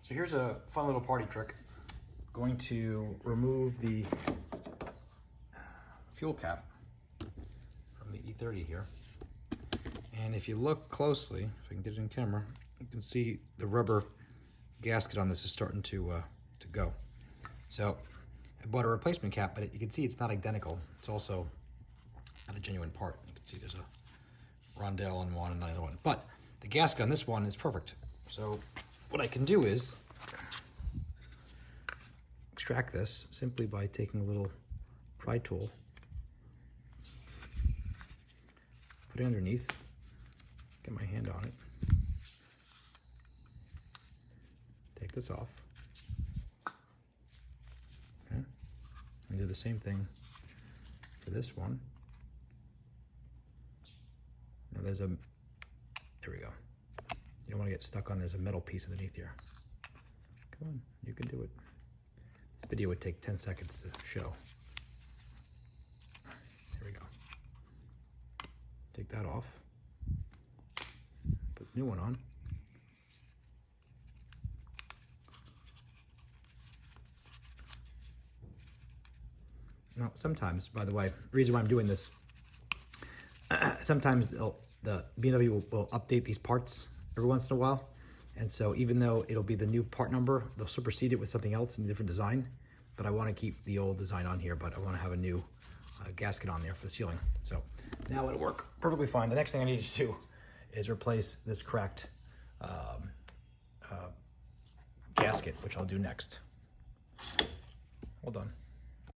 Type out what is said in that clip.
So here's a fun little party trick. I'm going to remove the fuel cap from the E30 here. And if you look closely, if I can get it in camera, you can see the rubber gasket on this is starting to go. So I bought a replacement cap, but you can see it's not identical. It's also not a genuine part. You can see there's a rondelle on one and another one. But the gasket on this one is perfect. So what I can do is extract this simply by taking a little pry tool, put it underneath, get my hand on it, take this off, okay, and do the same thing for this one. Now there we go. You don't want to get stuck on, there's a metal piece underneath here. Come on, you can do it. This video would take 10 seconds to show. There we go. Take that off. Put the new one on. Now, sometimes, by the way, the reason why I'm doing this, sometimes the BMW will update these parts every once in a while. And so even though it'll be the new part number, they'll supersede it with something else in a different design. But I want to keep the old design on here, but I want to have a new gasket on there for the ceiling. So now it'll work perfectly fine. The next thing I need to do is replace this cracked gasket, which I'll do next. Hold on.